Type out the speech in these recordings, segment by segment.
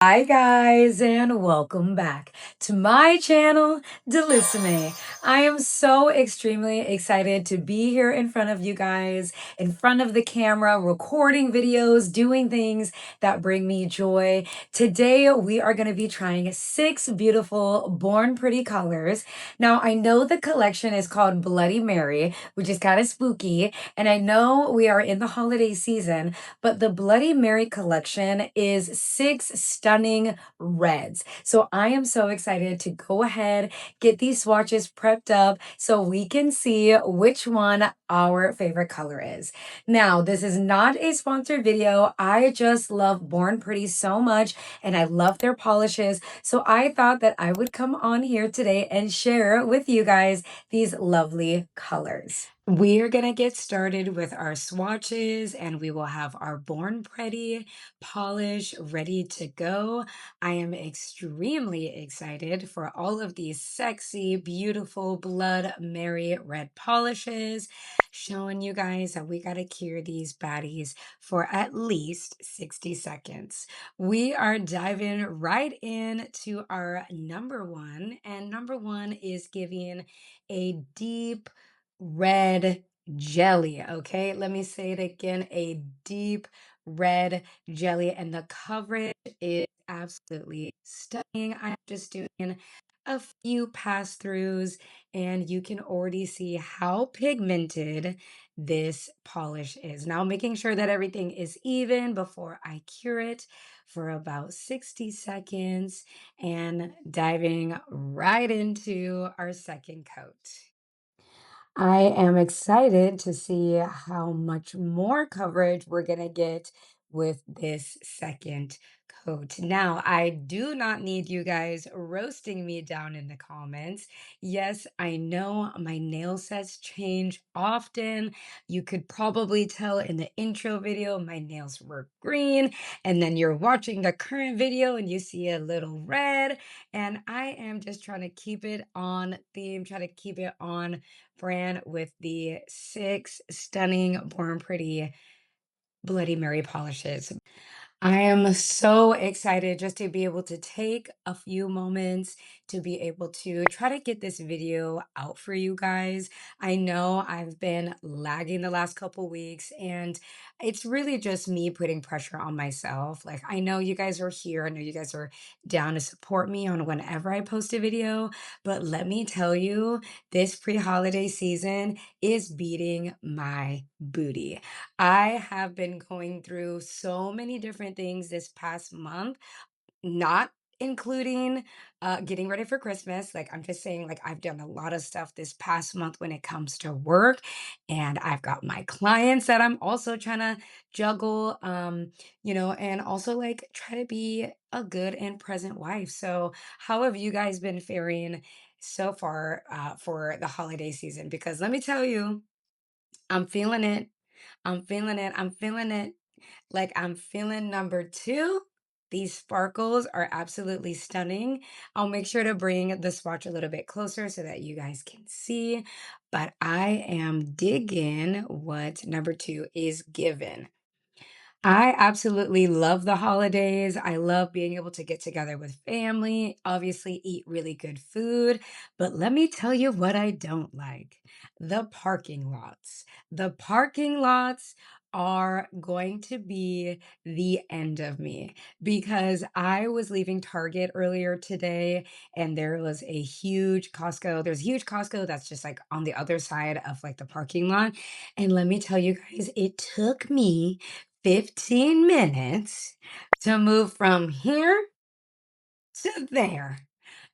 Hi guys and welcome back to my channel, Delisime. I am so extremely excited to be here in front of you guys, in front of the camera, recording videos, doing things that bring me joy. Today we are going to be trying 6 beautiful Born Pretty colors. Now I know the collection is called Bloody Mary, which is kind of spooky, and I know we are in the holiday season, but the Bloody Mary collection is 6 stunning reds. So I am so excited to go ahead, get these swatches prepped up so we can see which one our favorite color is. Now, this is not a sponsored video. I just love Born Pretty so much and I love their polishes. So I thought that I would come on here today and share with you guys these lovely colors. We are going to get started with our swatches and we will have our Born Pretty polish ready to go. I am extremely excited for all of these sexy, beautiful Blood Mary red polishes, showing you guys that we got to cure these baddies for at least 60 seconds. We are diving right into our number one, and number one is giving a deep red jelly. Okay, let me say it again, a deep red jelly, and the coverage is absolutely stunning. I'm just doing a few pass throughs and you can already see how pigmented this polish is. Now making sure that everything is even before I cure it for about 60 seconds and diving right into our second coat. I am excited to see how much more coverage we're going to get with this second coat. Now, I do not need you guys roasting me down in the comments. Yes, I know my nail sets change often. You could probably tell in the intro video my nails were green, and then you're watching the current video and you see a little red. And I am just trying to keep it on theme, try to keep it on brand with the 6 stunning Born Pretty Bloody Mary polishes. I am so excited just to be able to take a few moments to be able to try to get this video out for you guys. I know I've been lagging the last couple weeks and it's really just me putting pressure on myself. Like I know you guys are here. I know you guys are down to support me on whenever I post a video, but let me tell you, this pre-holiday season is beating my booty. I have been going through so many different things this past month, not including getting ready for Christmas. Like, I'm just saying, like, I've done a lot of stuff this past month when it comes to work, and I've got my clients that I'm also trying to juggle, and also like try to be a good and present wife. So, how have you guys been faring so far for the holiday season? Because let me tell you, I'm feeling it. I'm feeling it. I'm feeling it. Like I'm feeling number two. These sparkles are absolutely stunning. I'll make sure to bring the swatch a little bit closer so that you guys can see. But I am digging what number two is given. I absolutely love the holidays. I love being able to get together with family, obviously eat really good food. But let me tell you what I don't like, the parking lots. The parking lots are going to be the end of me because I was leaving Target earlier today and there was a huge Costco. There's a huge Costco that's just like on the other side of like the parking lot. And let me tell you guys, it took me 15 minutes to move from here to there.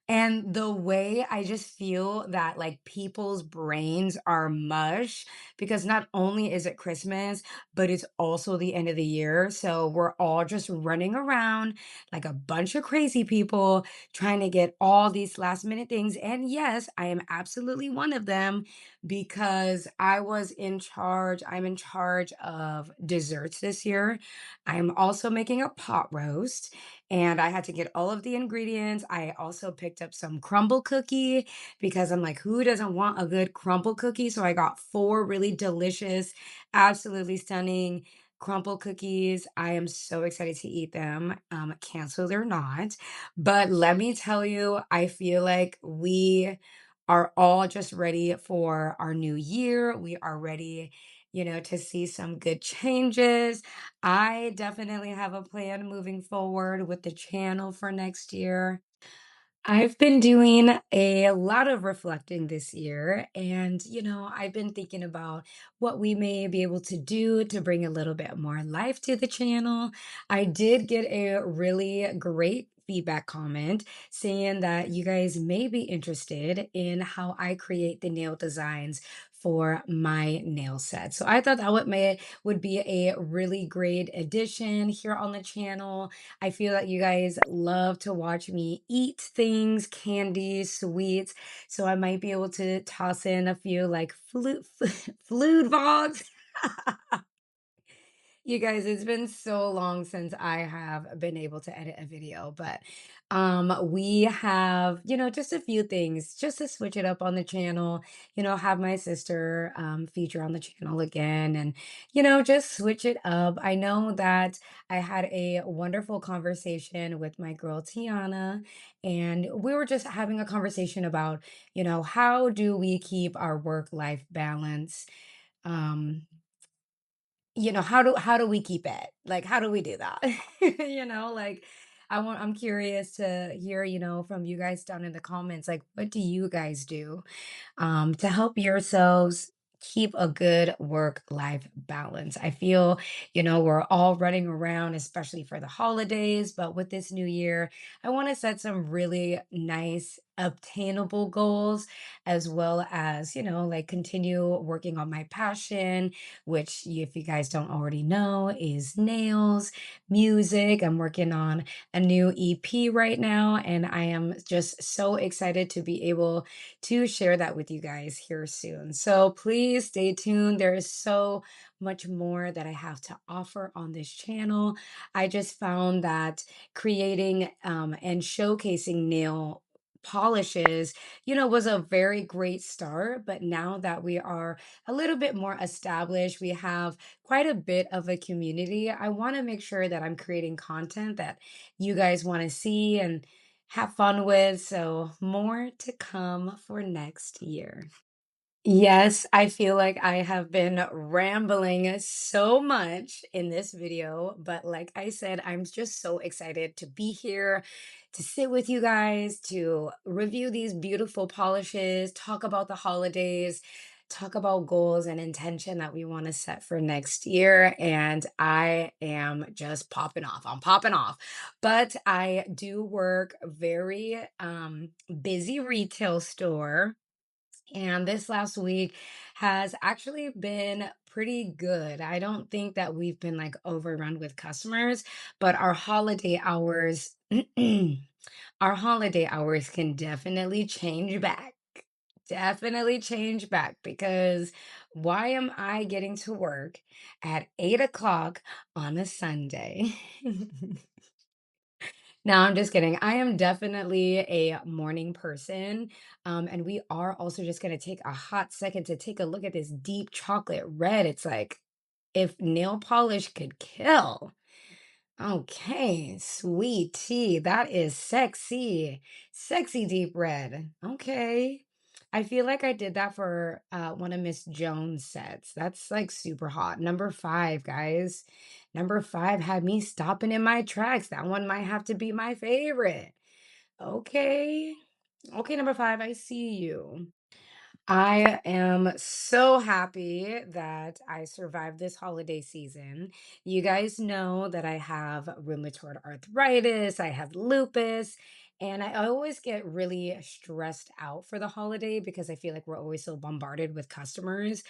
And the way I just feel that like people's brains are mush because not only is it Christmas, but it's also the end of the year. So we're all just running around like a bunch of crazy people trying to get all these last minute things. And yes, I am absolutely one of them because I was in charge. I'm in charge of desserts this year. I'm also making a pot roast and I had to get all of the ingredients. I also picked up some crumble cookie because I'm like, who doesn't want a good crumble cookie? So I got 4 really delicious, absolutely stunning crumble cookies. I am so excited to eat them, canceled or not. But let me tell you, I feel like we are all just ready for our new year. We are ready, to see some good changes. I definitely have a plan moving forward with the channel for next year. I've been doing a lot of reflecting this year, and I've been thinking about what we may be able to do to bring a little bit more life to the channel. I did get a really great feedback comment saying that you guys may be interested in how I create the nail designs for my nail set. So I thought that would be a really great addition here on the channel. I feel that you guys love to watch me eat things, candies, sweets. So I might be able to toss in a few like food vlogs. You guys, it's been so long since I have been able to edit a video, but we have, just a few things just to switch it up on the channel, have my sister feature on the channel again and just switch it up. I know that I had a wonderful conversation with my girl Tiana, and we were just having a conversation about, how do we keep our work-life balance? Um, how do we keep it? Like, how do we do that? Like I'm curious to hear, from you guys down in the comments, like what do you guys do to help yourselves keep a good work-life balance? I feel, we're all running around, especially for the holidays, but with this new year, I want to set some really nice, obtainable goals, as well as, like continue working on my passion, which, if you guys don't already know, is nails, music. I'm working on a new EP right now, and I am just so excited to be able to share that with you guys here soon. So please stay tuned. There is so much more that I have to offer on this channel. I just found that creating and showcasing nail polishes, was a very great start. But now that we are a little bit more established, we have quite a bit of a community. I want to make sure that I'm creating content that you guys want to see and have fun with. So, more to come for next year. Yes, I feel like I have been rambling so much in this video, but like I said, I'm just so excited to be here, to sit with you guys, to review these beautiful polishes, talk about the holidays, talk about goals and intention that we want to set for next year. And I am just popping off. I'm popping off. But I do work very busy retail store, and this last week has actually been pretty good. I don't think that we've been like overrun with customers, but our holiday hours, our holiday hours can definitely change back. Definitely change back, because why am I getting to work at 8 o'clock on a Sunday? No, I'm just kidding. I am definitely a morning person. And we are also just going to take a hot second to take a look at this deep chocolate red. It's like if nail polish could kill. Okay, sweet tea. That is sexy. Sexy deep red. Okay. I feel like I did that for one of Miss Jones' sets. That's like super hot. Number 5, guys. Number 5 had me stopping in my tracks. That one might have to be my favorite. Okay. Okay, number 5, I see you. I am so happy that I survived this holiday season. You guys know that I have rheumatoid arthritis, I have lupus, and I always get really stressed out for the holiday because I feel like we're always so bombarded with customers.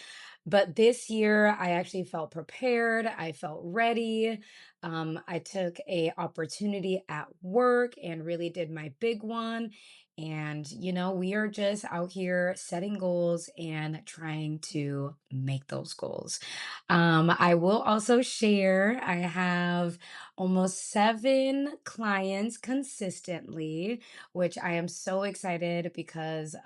But this year, I actually felt prepared. I felt ready. I took a opportunity at work and really did my big one. And, we are just out here setting goals and trying to make those goals. I will also share, I have almost 7 clients consistently, which I am so excited because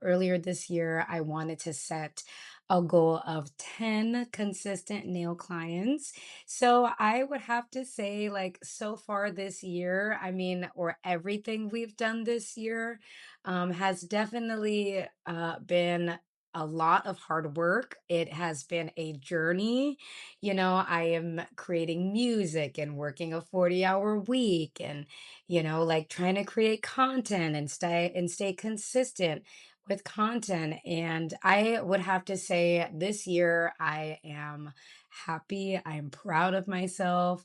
earlier this year, I wanted to set a goal of 10 consistent nail clients. So I would have to say, like, so far this year, I mean, or everything we've done this year, has definitely been a lot of hard work. It has been a journey. I am creating music and working a 40-hour week and, like trying to create content and stay consistent with content. And I would have to say this year I am happy. I am proud of myself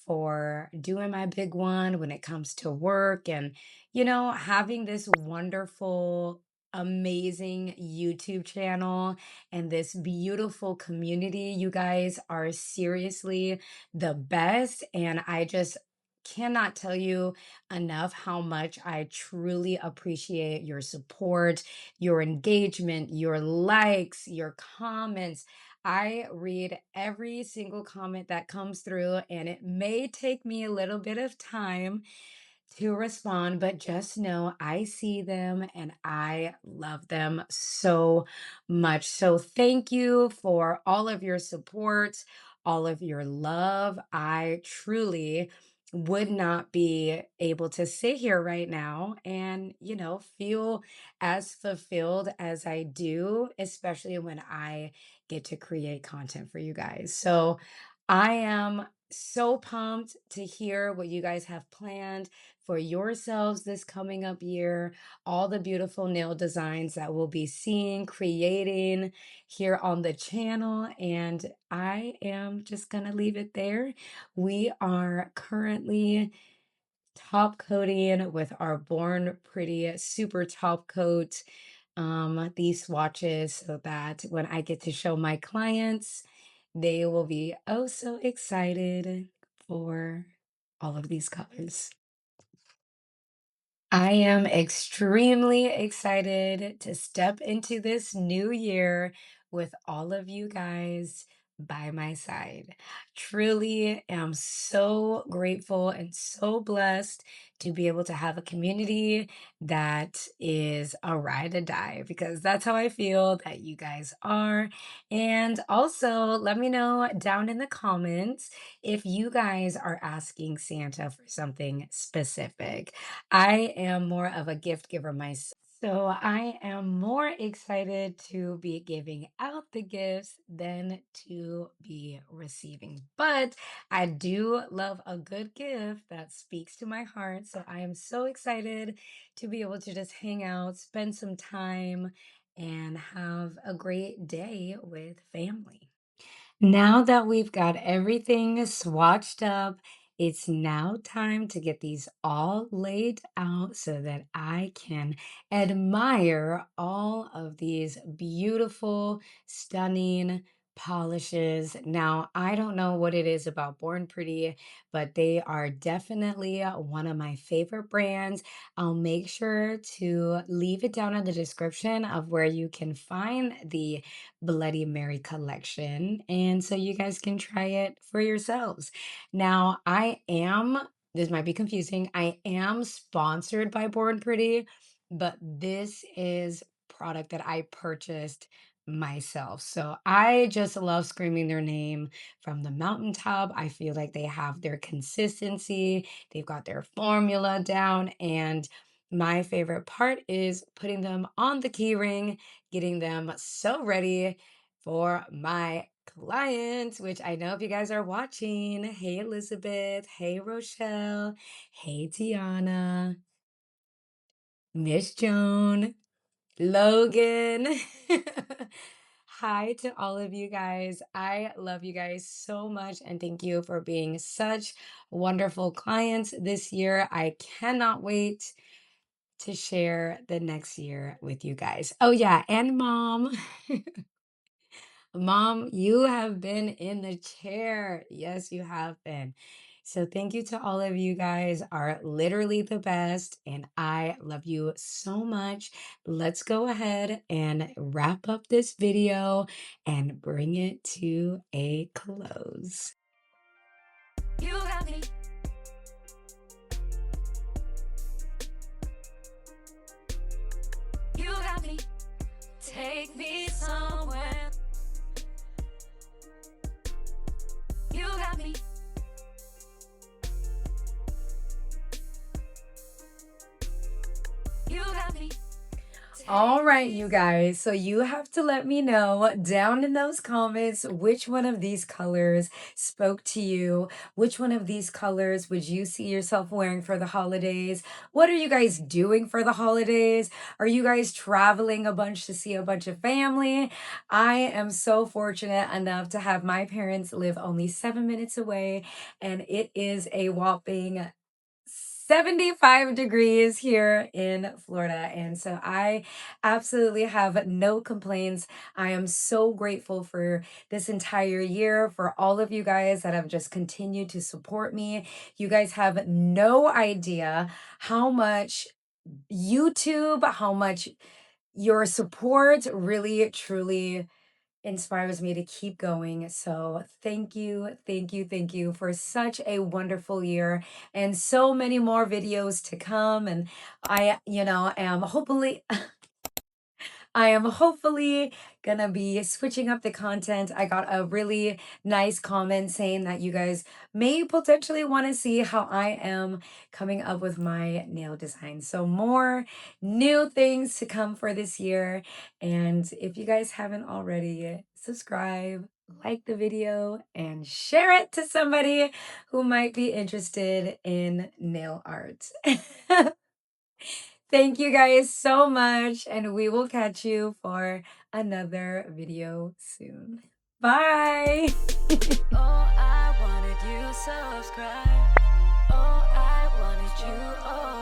for doing my big one when it comes to work and, having this wonderful, amazing YouTube channel and this beautiful community. You guys are seriously the best. And I just cannot tell you enough how much I truly appreciate your support, your engagement, your likes, your comments. I read every single comment that comes through, and it may take me a little bit of time to respond, but just know I see them and I love them so much. So, thank you for all of your support, all of your love. I truly would not be able to sit here right now and, feel as fulfilled as I do, especially when I get to create content for you guys. So, I am so pumped to hear what you guys have planned for yourselves this coming up year, all the beautiful nail designs that we'll be seeing, creating here on the channel. And I am just going to leave it there. We are currently top coating with our Born Pretty super top coat these swatches so that when I get to show my clients, they will be oh so excited for all of these colors. I am extremely excited to step into this new year with all of you guys by my side. Truly am so grateful and so blessed to be able to have a community that is a ride or die because that's how I feel that you guys are. And also, let me know down in the comments if you guys are asking Santa for something specific. I am more of a gift giver myself. So I am more excited to be giving out the gifts than to be receiving. But I do love a good gift that speaks to my heart. So I am so excited to be able to just hang out, spend some time, and have a great day with family. Now that we've got everything swatched up, it's now time to get these all laid out so that I can admire all of these beautiful, stunning polishes. Now, I don't know what it is about Born Pretty, but they are definitely one of my favorite brands. I'll make sure to leave it down in the description of where you can find the Bloody Mary collection. And so you guys can try it for yourselves. Now, this might be confusing, I am sponsored by Born Pretty, but this is product that I purchased myself. So I just love screaming their name from the mountaintop. I feel like they have their consistency, they've got their formula down, and my favorite part is putting them on the key ring, getting them so ready for my clients, which I know if you guys are watching. Hey, Elizabeth. Hey, Rochelle. Hey, Tiana. Miss Joan. Logan. Hi to all of you guys. I love you guys so much and thank you for being such wonderful clients this year. I cannot wait to share the next year with you guys. Oh, yeah, and mom. Mom, you have been in the chair. Yes, you have been. So, thank you to all of you guys are literally the best, and I love you so much. Let's go ahead and wrap up this video and bring it to a close. You got me. You got me. Take me somewhere. All right, you guys. So you have to let me know down in those comments which one of these colors spoke to you. Which one of these colors would you see yourself wearing for the holidays? What are you guys doing for the holidays? Are you guys traveling a bunch to see a bunch of family? I am so fortunate enough to have my parents live only 7 minutes away, and it is a whopping 75 degrees here in Florida. And so I absolutely have no complaints. I am so grateful for this entire year, for all of you guys that have just continued to support me. You guys have no idea how much YouTube, how much your support really, truly inspires me to keep going. So thank you, thank you, thank you for such a wonderful year and so many more videos to come. And am hopefully I am hopefully gonna be switching up the content. I got a really nice comment saying that you guys may potentially want to see how I am coming up with my nail design. So more new things to come for this year. And if you guys haven't already, subscribe, like the video, and share it to somebody who might be interested in nail art. Thank you guys so much, and we will catch you for another video soon. Bye. Oh, I wanted you subscribe. Oh, I wanted you. Oh.